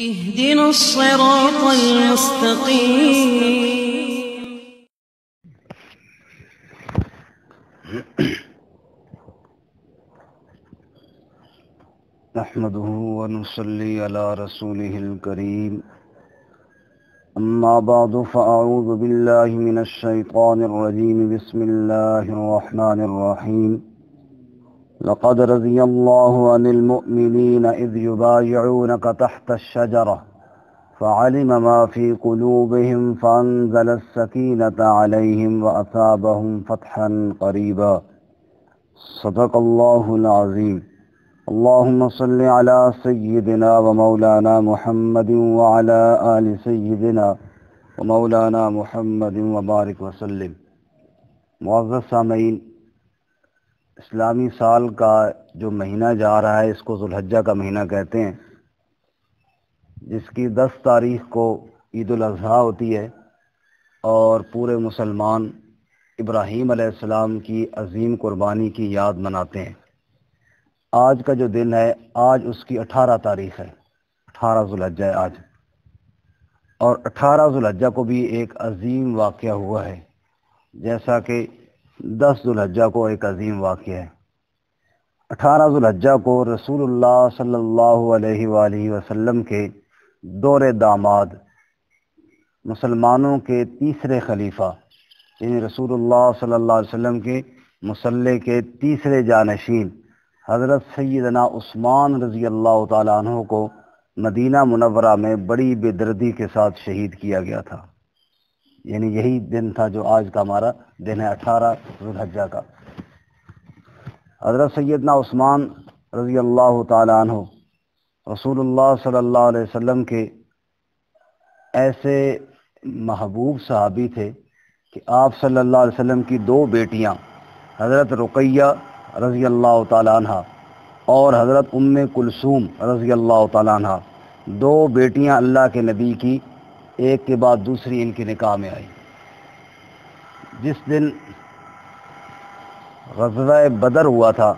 اهدنا الصراط المستقيم. نحمده ونصلي على رسوله الكريم. أما بعد فأعوذ بالله من الشيطان الرجيم. بسم الله الرحمن الرحيم. لقد رضي الله عن المؤمنين إذ يبايعونك تحت الشجرة فعلم ما في قلوبهم فأنزل السكينة عليهم وأثابهم فتحا قريبا. صدق الله العظيم. اللهم صل على سيدنا ومولانا محمد وعلى آل سيدنا ومولانا محمد وبارک وسلم. معزز سامعین، اسلامی سال کا جو مہینہ جا رہا ہے اس کو ذو الحجہ کا مہینہ کہتے ہیں، جس کی 10 تاریخ کو عید الاضحیٰ ہوتی ہے اور پورے مسلمان ابراہیم علیہ السلام کی عظیم قربانی کی یاد مناتے ہیں. آج کا جو دن ہے، آج اس کی 18 تاریخ ہے، 18 ذو الحجہ ہے آج. اور 18 ذو الحجہ کو بھی ایک عظیم واقعہ ہوا ہے، جیسا کہ 10 ذو الحجہ کو ایک عظیم واقعہ ہے. 18 ذو الحجہ کو رسول اللہ صلی اللہ علیہ وآلہ وسلم کے دور داماد، مسلمانوں کے تیسرے خلیفہ، یعنی رسول اللہ صلی اللہ علیہ وسلم کے مصلی کے تیسرے جانشین حضرت سیدنا عثمان رضی اللہ تعالیٰ عنہ کو مدینہ منورہ میں بڑی بے دردی کے ساتھ شہید کیا گیا تھا. یعنی یہی دن تھا جو آج کا ہمارا دن ہے، 18 ذو الحجہ کا. حضرت سیدنا عثمان رضی اللہ تعالیٰ عنہ رسول اللہ صلی اللہ علیہ وسلم کے ایسے محبوب صحابی تھے کہ آپ صلی اللہ علیہ وسلم کی 2 بیٹیاں حضرت رقیہ رضی اللہ تعالیٰ عنہ اور حضرت ام کلثوم رضی اللہ تعالیٰ عنہ، 2 بیٹیاں اللہ کے نبی کی ایک کے بعد دوسری ان کے نکاح میں آئی. جس دن غزوہ بدر ہوا تھا،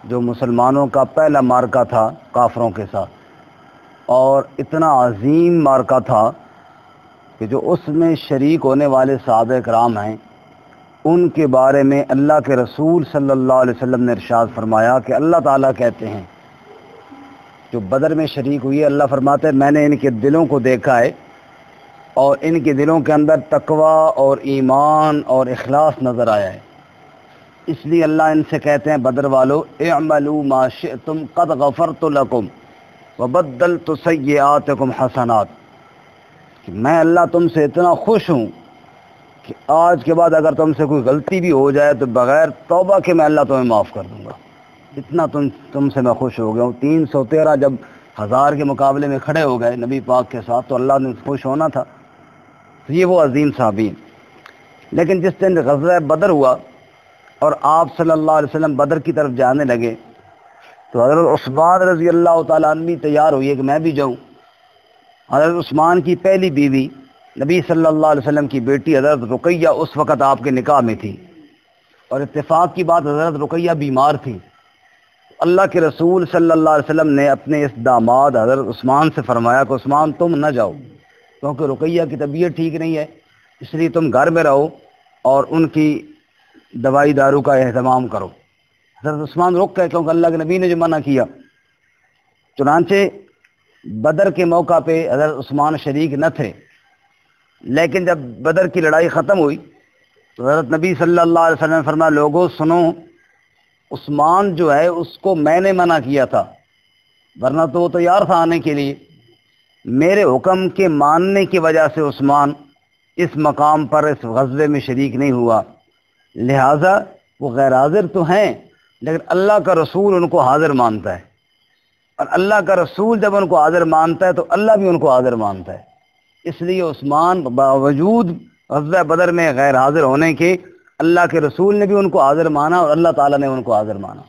جو مسلمانوں کا پہلا معرکہ تھا کافروں کے ساتھ، اور اتنا عظیم معرکہ تھا کہ جو اس میں شریک ہونے والے صحابہ کرام ہیں، ان کے بارے میں اللہ کے رسول صلی اللہ علیہ وسلم نے ارشاد فرمایا کہ اللہ تعالیٰ کہتے ہیں، جو بدر میں شریک ہوئی ہے، اللہ فرماتے ہیں میں نے ان کے دلوں کو دیکھا ہے اور ان کے دلوں کے اندر تقوی اور ایمان اور اخلاص نظر آیا ہے. اس لیے اللہ ان سے کہتے ہیں بدر والو اعملوا ما شئتم قد غفرت لکم وبدلت سیئاتکم حسنات، کہ میں اللہ تم سے اتنا خوش ہوں کہ آج کے بعد اگر تم سے کوئی غلطی بھی ہو جائے تو بغیر توبہ کے میں اللہ تمہیں معاف کر دوں گا. اتنا تم سے میں خوش ہو گیا ہوں. 313 جب 1000 کے مقابلے میں کھڑے ہو گئے نبی پاک کے ساتھ تو اللہ نے خوش ہونا تھا. یہ وہ عظیم صحابی. لیکن جس دن غزوہ بدر ہوا اور آپ صلی اللہ علیہ وسلم بدر کی طرف جانے لگے تو حضرت عثمان رضی اللہ تعالیٰ عنہ بھی تیار ہوئی کہ میں بھی جاؤں. حضرت عثمان کی پہلی بیوی نبی صلی اللہ علیہ وسلم کی بیٹی حضرت رقیہ اس وقت آپ کے نکاح میں تھی، اور اتفاق کی بات حضرت رقیہ بیمار تھی. اللہ کے رسول صلی اللہ علیہ وسلم نے اپنے اس داماد حضرت عثمان سے فرمایا کہ عثمان تم نہ جاؤ، کیونکہ رقیہ کی طبیعت ٹھیک نہیں ہے، اس لیے تم گھر میں رہو اور ان کی دوائی دارو کا اہتمام کرو. حضرت عثمان رک گئے کیونکہ اللہ کے نبی نے جو منع کیا. چنانچہ بدر کے موقع پہ حضرت عثمان شریک نہ تھے، لیکن جب بدر کی لڑائی ختم ہوئی تو حضرت نبی صلی اللہ علیہ وسلم نے فرمایا لوگوں سنو، عثمان جو ہے اس کو میں نے منع کیا تھا، ورنہ تو وہ تیار تھا آنے کے لیے. میرے حکم کے ماننے کی وجہ سے عثمان اس مقام پر اس غزوے میں شریک نہیں ہوا، لہٰذا وہ غیر حاضر تو ہیں لیکن اللہ کا رسول ان کو حاضر مانتا ہے، اور اللہ کا رسول جب ان کو حاضر مانتا ہے تو اللہ بھی ان کو حاضر مانتا ہے. اس لیے عثمان باوجود غزوہ بدر میں غیر حاضر ہونے کے اللہ کے رسول نے بھی ان کو حاضر مانا اور اللہ تعالیٰ نے ان کو حاضر مانا.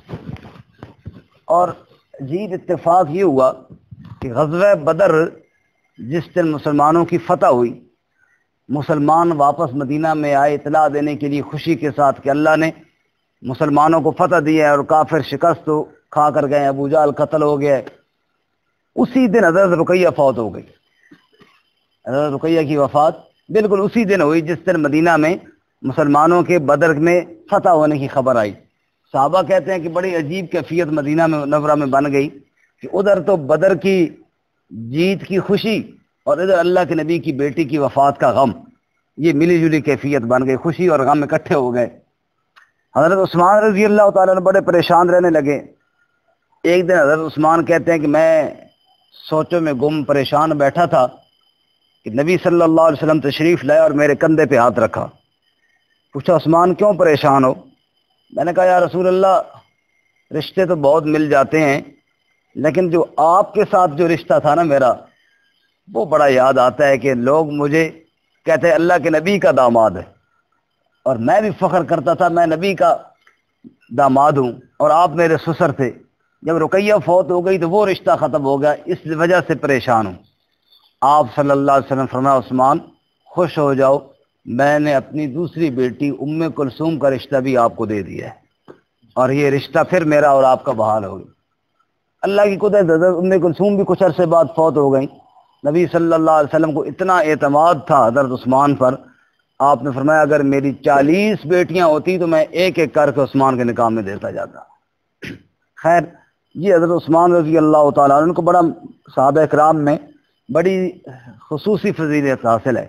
اور عجیب اتفاق یہ ہوا کہ غزوہ بدر جس دن مسلمانوں کی فتح ہوئی، مسلمان واپس مدینہ میں آئے اطلاع دینے کے لیے خوشی کے ساتھ کہ اللہ نے مسلمانوں کو فتح دی ہے اور کافر شکست کھا کر گئے، ابو جہل قتل ہو گئے. اسی دن حضرت رقیہ فوت ہو گئی. حضرت رقیہ کی وفات بالکل اسی دن ہوئی جس دن مدینہ میں مسلمانوں کے بدر میں فتح ہونے کی خبر آئی. صحابہ کہتے ہیں کہ بڑی عجیب کیفیت مدینہ میں منورہ میں بن گئی کہ ادھر تو بدر کی جیت کی خوشی اور ادھر اللہ کے نبی کی بیٹی کی وفات کا غم، یہ ملی جلی کیفیت بن گئی، خوشی اور غم اکٹھے ہو گئے. حضرت عثمان رضی اللہ تعالیٰ عنہ بڑے پریشان رہنے لگے. ایک دن حضرت عثمان کہتے ہیں کہ میں سوچوں میں گم پریشان بیٹھا تھا کہ نبی صلی اللہ علیہ وسلم تشریف لائے اور میرے کندھے پہ ہاتھ رکھا. پوچھا عثمان کیوں پریشان ہو؟ میں نے کہا یا رسول اللہ رشتے تو بہت مل جاتے ہیں لیکن جو آپ کے ساتھ جو رشتہ تھا نا میرا وہ بڑا یاد آتا ہے کہ لوگ مجھے کہتے ہیں اللہ کے نبی کا داماد ہے اور میں بھی فخر کرتا تھا میں نبی کا داماد ہوں اور آپ میرے سسر تھے. جب رقیہ فوت ہو گئی تو وہ رشتہ ختم ہو گیا، اس وجہ سے پریشان ہوں. آپ صلی اللہ علیہ وسلم فرمایا عثمان خوش ہو جاؤ، میں نے اپنی دوسری بیٹی ام کلثوم کا رشتہ بھی آپ کو دے دیا ہے اور یہ رشتہ پھر میرا اور آپ کا بحال ہو گیا. اللہ کی قدرت حضرت ام کلثوم بھی کچھ عرصے بعد فوت ہو گئیں. نبی صلی اللہ علیہ وسلم کو اتنا اعتماد تھا حضرت عثمان پر، آپ نے فرمایا اگر میری 40 بیٹیاں ہوتی تو میں ایک ایک کر کے عثمان کے نکاح میں دیتا جاتا. خیر یہ حضرت عثمان رضی اللہ تعالیٰ عنہ کو بڑا صحابہ کرام میں بڑی خصوصی فضیلت حاصل ہے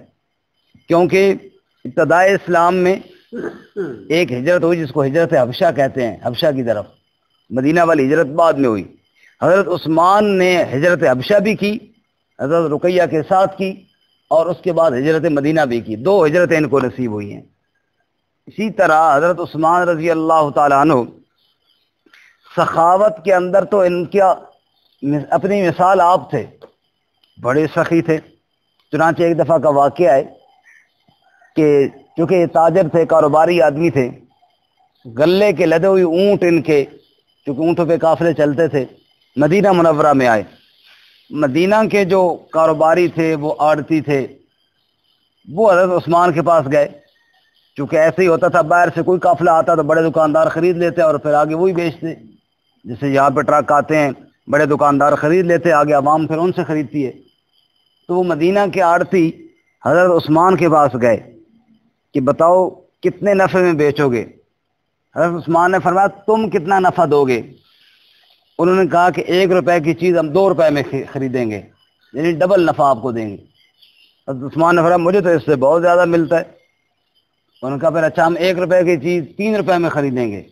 کیونکہ ابتدائے اسلام میں ایک ہجرت ہوئی جس کو ہجرت حبشہ کہتے ہیں، حبشہ کی طرف. مدینہ والی ہجرت بعد میں ہوئی. حضرت عثمان نے ہجرت حبشہ بھی کی، حضرت رقیہ کے ساتھ کی اور اس کے بعد ہجرت مدینہ بھی کی. 2 ہجرتیں ان کو نصیب ہوئی ہیں. اسی طرح حضرت عثمان رضی اللہ تعالیٰ عنہ سخاوت کے اندر تو ان کا اپنی مثال آپ تھے، بڑے سخی تھے. چنانچہ ایک دفعہ کا واقعہ ہے کہ چونکہ یہ تاجر تھے، کاروباری آدمی تھے، غلے کے لدے ہوئے اونٹ ان کے، چونکہ اونٹوں پہ قافلے چلتے تھے، مدینہ منورہ میں آئے. مدینہ کے جو کاروباری تھے وہ آڑتی تھے، وہ حضرت عثمان کے پاس گئے. چونکہ ایسے ہی ہوتا تھا باہر سے کوئی قافلہ آتا تو بڑے دکاندار خرید لیتے اور پھر آگے وہی بیچتے. جیسے یہاں پہ ٹرک آتے ہیں بڑے دکاندار خرید لیتے، آگے عوام پھر ان سے خریدتی ہے. تو وہ مدینہ کے آڑتی حضرت عثمان کے پاس گئے کہ بتاؤ کتنے نفع میں بیچو گے؟ حضرت عثمان نے فرمایا تم کتنا نفع دو گے؟ انہوں نے کہا کہ 1 روپے کی چیز ہم 2 روپے میں خریدیں گے، یعنی ڈبل نفع آپ کو دیں گے. حضرت عثمان نے فرمایا مجھے تو اس سے بہت زیادہ ملتا ہے. انہوں نے کہا پھر اچھا ہم 1 روپے کی چیز 3 روپے میں خریدیں گے،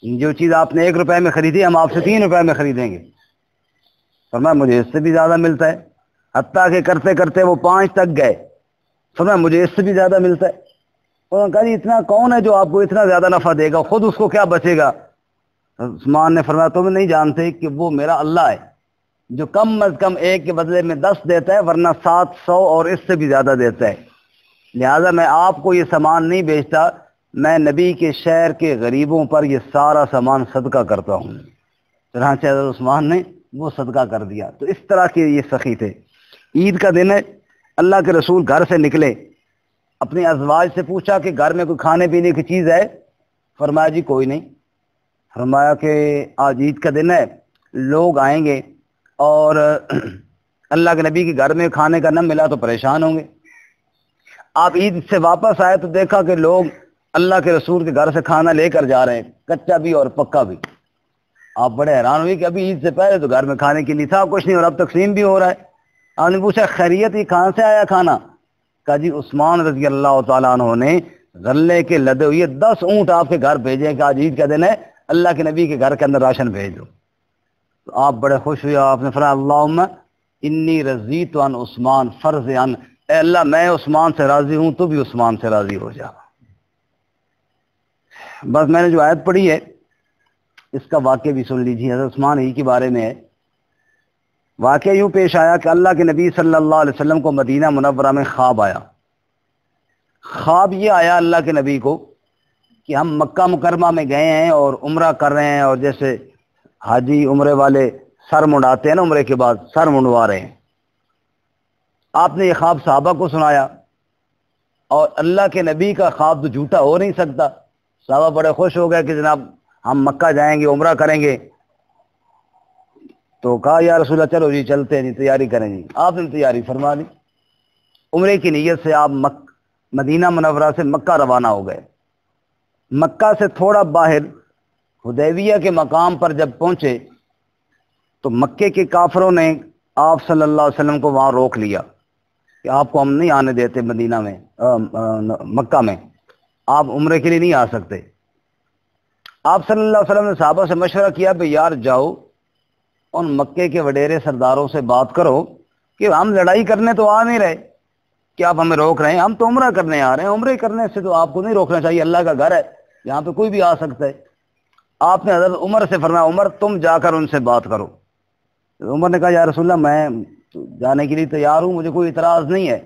جو چیز آپ نے 1 روپے میں خریدی ہم آپ سے 3 روپے میں خریدیں گے. فرمایا مجھے اس سے بھی زیادہ ملتا ہے. حتیٰ کہ کرتے کرتے وہ 5 تک گئے. فرمایا مجھے اس سے بھی زیادہ ملتا ہے. انہوں نے کہا جی اتنا کون ہے جو آپ کو اتنا زیادہ نفع دے گا، خود اس کو کیا بچے گا؟ عثمان نے فرمایا تم نہیں جانتے کہ وہ میرا اللہ ہے جو کم از کم 1 کے بدلے میں 10 دیتا ہے ورنہ 700 اور اس سے بھی زیادہ دیتا ہے. لہذا میں آپ کو یہ سامان نہیں بیچتا، میں نبی کے شہر کے غریبوں پر یہ سارا سامان صدقہ کرتا ہوں. چنانچہ حضرت عثمان نے وہ صدقہ کر دیا. تو اس طرح کے یہ سخی تھے. عید کا دن ہے، اللہ کے رسول گھر سے نکلے، اپنے ازواج سے پوچھا کہ گھر میں کوئی کھانے پینے کی چیز ہے؟ فرمایا جی کوئی نہیں. فرمایا کہ آج عید کا دن ہے، لوگ آئیں گے اور اللہ کے نبی کے گھر میں کھانے کا نہ ملا تو پریشان ہوں گے. آپ عید سے واپس آئے تو دیکھا کہ لوگ اللہ کے رسول کے گھر سے کھانا لے کر جا رہے ہیں، کچا بھی اور پکا بھی. آپ بڑے حیران ہوئے کہ ابھی عید سے پہلے تو گھر میں کھانے کے لیے تھا کچھ نہیں اور اب تقسیم بھی ہو رہا ہے. آپ نے پوچھا خیریت یہ کہاں سے آیا کھانا؟ کہا جی عثمان رضی اللہ تعالیٰ عنہ نے غلے کے لدے ہوئے 10 اونٹ آپ کے گھر بھیجے کہ آج عید کا دن ہے، اللہ کے نبی کے گھر کے اندر راشن بھیج دو. تو آپ بڑے خوش ہوئے. آپ نے فرمایا اللہم انی رضیت عن عثمان فرض عن، اے اللہ میں عثمان سے راضی ہوں تو بھی عثمان سے راضی ہو جا. بس میں نے جو آیت پڑھی ہے اس کا واقعہ بھی سن لیجیے. حضرت عثمان ہی کے بارے میں ہے. واقعہ یوں پیش آیا کہ اللہ کے نبی صلی اللہ علیہ وسلم کو مدینہ منورہ میں خواب آیا. خواب یہ آیا اللہ کے نبی کو کہ ہم مکہ مکرمہ میں گئے ہیں اور عمرہ کر رہے ہیں، اور جیسے حاجی عمرے والے سر منڈاتے ہیں نا، عمرے کے بعد سر منڈوا رہے ہیں. آپ نے یہ خواب صحابہ کو سنایا اور اللہ کے نبی کا خواب تو جھوٹا ہو نہیں سکتا. صحابہ بڑے خوش ہو گئے کہ جناب ہم مکہ جائیں گے، عمرہ کریں گے. تو کہا یا رسول اللہ چلو جی چلتے ہیں جی، تیاری کریں جی۔ آپ نے تیاری فرما لی، عمرے کی نیت سے آپ مدینہ منورہ سے مکہ روانہ ہو گئے۔ مکہ سے تھوڑا باہر حدیبیہ کے مقام پر جب پہنچے تو مکے کے کافروں نے آپ صلی اللہ علیہ وسلم کو وہاں روک لیا کہ آپ کو ہم نہیں آنے دیتے مدینہ میں، مکہ میں آپ عمرے کے لیے نہیں آ سکتے۔ آپ صلی اللہ علیہ وسلم نے صحابہ سے مشورہ کیا کہ یار جاؤ ان مکے کے وڈیرے سرداروں سے بات کرو کہ ہم لڑائی کرنے تو آ نہیں رہے، کہ آپ ہمیں روک رہے ہیں، ہم تو عمرہ کرنے آ رہے ہیں، عمرے کرنے سے تو آپ کو نہیں روکنا چاہیے، اللہ کا گھر ہے یہاں پہ کوئی بھی آ سکتا ہے۔ آپ نے حضرت عمر سے فرمایا عمر تم جا کر ان سے بات کرو۔ عمر نے کہا یا رسول اللہ میں جانے کے لیے تیار ہوں، مجھے کوئی اعتراض نہیں ہے،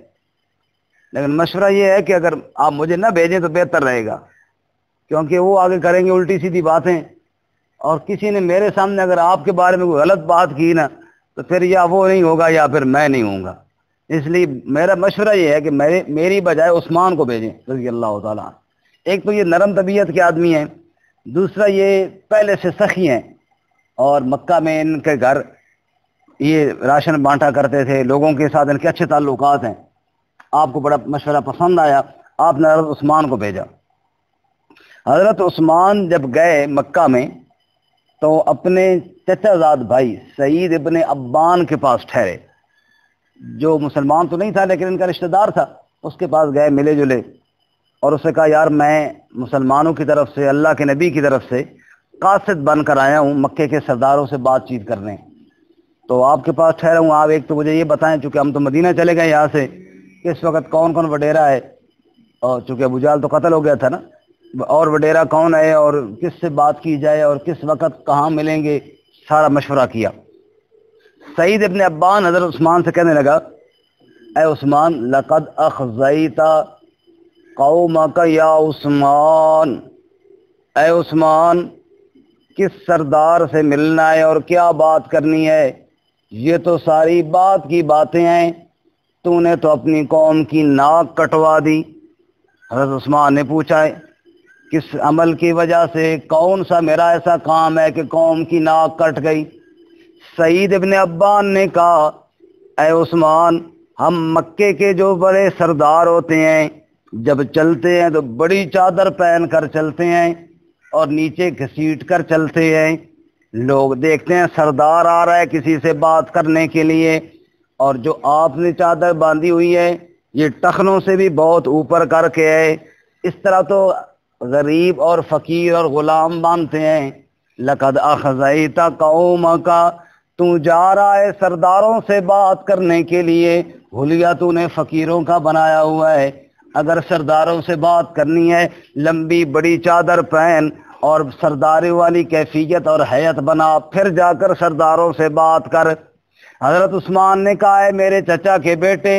لیکن مشورہ یہ ہے کہ اگر آپ مجھے نہ بھیجیں تو بہتر رہے گا، کیونکہ وہ آگے کریں گے الٹی سیدھی باتیں، اور کسی نے میرے سامنے اگر آپ کے بارے میں کوئی غلط بات کی نا تو پھر یا وہ نہیں ہوگا یا پھر میں نہیں ہوں گا۔ اس لیے میرا مشورہ یہ ہے کہ میری بجائے عثمان کو بھیجیں رضی اللہ تعالیٰ۔ ایک تو یہ نرم طبیعت کے آدمی ہیں، دوسرا یہ پہلے سے سخی ہیں، اور مکہ میں ان کے گھر یہ راشن بانٹا کرتے تھے، لوگوں کے ساتھ ان کے اچھے تعلقات ہیں۔ آپ کو بڑا مشورہ پسند آیا، آپ نے حضرت عثمان کو بھیجا۔ حضرت عثمان جب گئے مکہ میں تو اپنے چچا زاد بھائی سعید ابن ابان کے پاس ٹھہرے، جو مسلمان تو نہیں تھا لیکن ان کا رشتہ دار تھا، اس کے پاس گئے، ملے جلے، اور اسے کہا یار میں مسلمانوں کی طرف سے، اللہ کے نبی کی طرف سے قاصد بن کر آیا ہوں مکے کے سرداروں سے بات چیت کرنے، تو آپ کے پاس ٹھہرا ہوں، آپ ایک تو مجھے یہ بتائیں، چونکہ ہم تو مدینہ چلے گئے یہاں سے، کہ اس وقت کون کون وڈیرا ہے، اور چونکہ ابو جہل تو قتل ہو گیا تھا نا، اور وڈیرا کون ہے اور کس سے بات کی جائے اور کس وقت کہاں ملیں گے، سارا مشورہ کیا۔ سعید ابن ابان حضرت عثمان سے کہنے لگا اے عثمان لقد اخزیت قومک یا عثمان، اے عثمان کس سردار سے ملنا ہے اور کیا بات کرنی ہے، یہ تو ساری بات کی باتیں ہیں، تو نے تو اپنی قوم کی ناک کٹوا دی۔ حضرت عثمان نے پوچھا ہے کس عمل کی وجہ سے، کون سا میرا ایسا کام ہے کہ قوم کی ناک کٹ گئی؟ سعید ابن ابان نے کہا اے عثمان ہم مکے کے جو بڑے سردار ہوتے ہیں جب چلتے ہیں تو بڑی چادر پہن کر چلتے ہیں اور نیچے گھسیٹ کر چلتے ہیں، لوگ دیکھتے ہیں سردار آ رہا ہے کسی سے بات کرنے کے لیے، اور جو آپ نے چادر باندھی ہوئی ہے یہ ٹخنوں سے بھی بہت اوپر کر کے ہے، اس طرح تو غریب اور فقیر اور غلام باندھتے ہیں۔ لقد اخزیت قومک، تو جا رہا ہے سرداروں سے بات کرنے کے لیے، حلیہ تو نے فقیروں کا بنایا ہوا ہے، اگر سرداروں سے بات کرنی ہے لمبی بڑی چادر پہن اور سرداری والی کیفیت اور حیت بنا، پھر جا کر سرداروں سے بات کر۔ حضرت عثمان نے کہا ہے میرے چچا کے بیٹے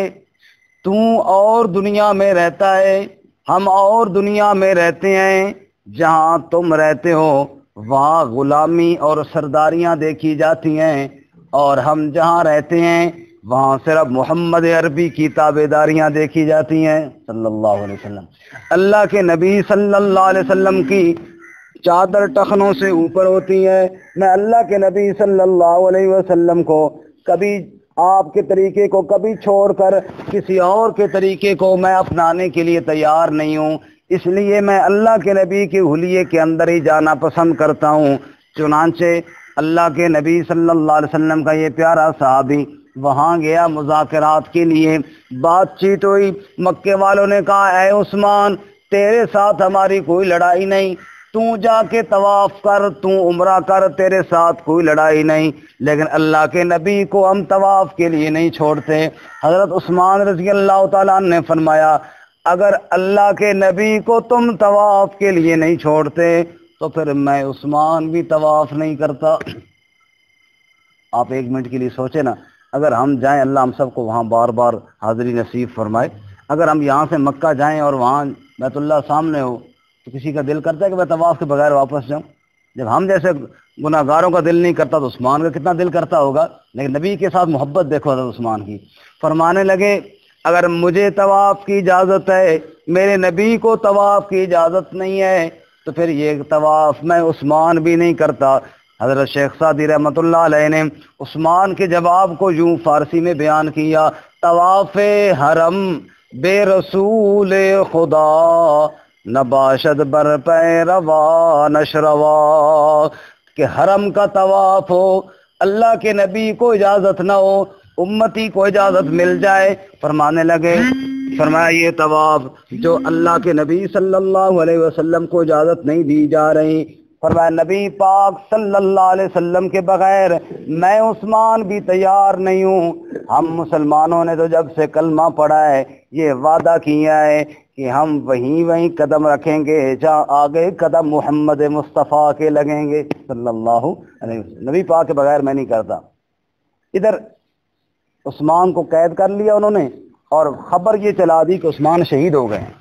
تو اور دنیا میں رہتا ہے، ہم اور دنیا میں رہتے ہیں، جہاں تم رہتے ہو وہاں غلامی اور سرداریاں دیکھی جاتی ہیں، اور ہم جہاں رہتے ہیں وہاں صرف محمد عربی کی تابعداریاں دیکھی جاتی ہیں صلی اللہ علیہ وسلم۔ اللہ کے نبی صلی اللہ علیہ وسلم کی چادر ٹخنوں سے اوپر ہوتی ہے، میں اللہ کے نبی صلی اللہ علیہ وسلم کو کبھی آپ کے طریقے کو کبھی چھوڑ کر کسی اور کے طریقے کو میں اپنانے کے لیے تیار نہیں ہوں، اس لیے میں اللہ کے نبی کے حلیے کے اندر ہی جانا پسند کرتا ہوں۔ چنانچہ اللہ کے نبی صلی اللہ علیہ وسلم کا یہ پیارا صحابی وہاں گیا مذاکرات کے لیے، بات چیت ہوئی، مکے والوں نے کہا اے عثمان تیرے ساتھ ہماری کوئی لڑائی نہیں، تو جا کے طواف کر، تو عمرہ کر، تیرے ساتھ کوئی لڑائی نہیں، لیکن اللہ کے نبی کو ہم طواف کے لیے نہیں چھوڑتے۔ حضرت عثمان رضی اللہ تعالیٰ عنہ نے فرمایا اگر اللہ کے نبی کو تم طواف کے لیے نہیں چھوڑتے تو پھر میں عثمان بھی طواف نہیں کرتا۔ آپ ایک منٹ کے لیے سوچیں نا، اگر ہم جائیں، اللہ ہم سب کو وہاں بار بار حاضری نصیب فرمائے، اگر ہم یہاں سے مکہ جائیں اور وہاں بیت اللہ سامنے ہو تو کسی کا دل کرتا ہے کہ میں طواف کے بغیر واپس جاؤں؟ جب ہم جیسے گناہ گاروں کا دل نہیں کرتا تو عثمان کا کتنا دل کرتا ہوگا۔ لیکن نبی کے ساتھ محبت دیکھو حضرت عثمان کی، فرمانے لگے اگر مجھے طواف کی اجازت ہے، میرے نبی کو طواف کی اجازت نہیں ہے، تو پھر یہ طواف میں عثمان بھی نہیں کرتا، حضرت شیخ سعدی رحمۃ اللہ علیہ نے عثمان کے جواب کو یوں فارسی میں بیان کیا: طواف حرم بے رسول خدا، نہ باشد بر پے روا نشروا، کہ حرم کا طواف ہو، اللہ کے نبی کو اجازت نہ ہو، امتی کو اجازت مل جائے، فرمانے لگے، فرمایا یہ طواف جو اللہ کے نبی صلی اللہ علیہ وسلم کو اجازت نہیں دی جا رہی، فرمایا نبی پاک صلی اللہ علیہ وسلم کے بغیر میں عثمان بھی تیار نہیں ہوں۔ ہم مسلمانوں نے تو جب سے کلمہ پڑھا ہے یہ وعدہ کیا ہے کہ ہم وہیں قدم رکھیں گے جہاں آگے قدم محمد مصطفیٰ کے لگیں گے صلی اللہ علیہ وسلم، نبی پاک کے بغیر میں نہیں کرتا۔ ادھر عثمان کو قید کر لیا انہوں نے، اور خبر یہ چلا دی کہ عثمان شہید ہو گئے ہیں۔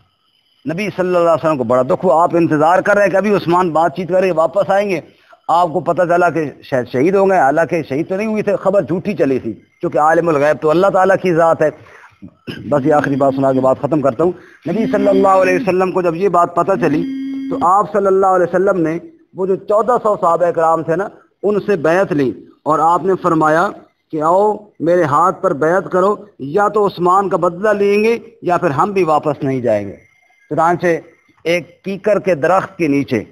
نبی صلی اللہ علیہ وسلم کو بڑا دکھ ہوا، آپ انتظار کر رہے ہیں کہ ابھی عثمان بات چیت کرے واپس آئیں گے، آپ کو پتہ چلا کہ شاید شہید ہو گئے، حالانکہ شہید تو نہیں ہوئی تھے، خبر جھوٹی چلی تھی، کیونکہ عالم الغیب تو اللہ تعالیٰ کی ذات ہے۔ بس یہ آخری بات سنا کے بعد ختم کرتا ہوں۔ نبی صلی اللہ علیہ وسلم کو جب یہ بات پتہ چلی تو آپ صلی اللہ علیہ وسلم نے وہ جو 1400 صحابہ کرام تھے نا، ان سے بیعت لی، اور آپ نے فرمایا کہ آؤ میرے ہاتھ پر بیعت کرو، یا تو عثمان کا بدلہ لیں گے یا پھر ہم بھی واپس نہیں جائیں گے۔ چنانچہ ایک کیکر کے درخت کے نیچے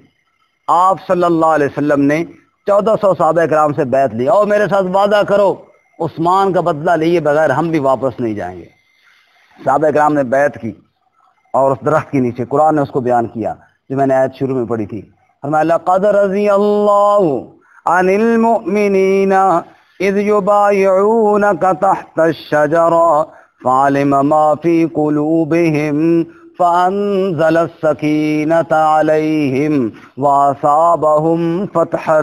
آپ صلی اللہ علیہ وسلم نے 1400 صحابہ کرام سے بیعت لی، آؤ میرے ساتھ وعدہ کرو، عثمان کا بدلہ لیے بغیر ہم بھی واپس نہیں جائیں گے۔ صحابہ کرام نے بیعت کی، اور اس درخت کے نیچے قرآن نے اس کو بیان کیا جو میں نے آیت شروع میں پڑھی تھی، فرمایا لقد رضی اللہ عن المؤمنین اذ یبایعونک تحت الشجرہ فعلم ما فی قلوبہم فانزل السکینۃ علیہم واصابہم فتحا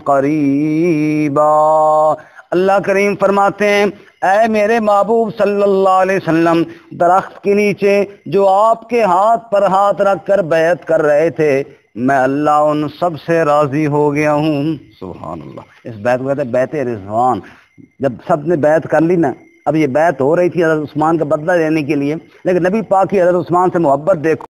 قریبا۔ اللہ کریم فرماتے ہیں، اے میرے محبوب صلی اللہ علیہ وسلم، درخت کے نیچے جو آپ کے ہاتھ پر ہاتھ رکھ کر بیعت کر رہے تھے، میں اللہ ان سب سے راضی ہو گیا ہوں۔ سبحان اللہ، اس بیعت کو کہتے ہیں بیعت رضوان۔ جب سب نے بیعت کر لی نا، اب یہ بیعت ہو رہی تھی حضرت عثمان کا بدلہ لینے کے لیے، لیکن نبی پاک کی حضرت عثمان سے محبت دیکھو۔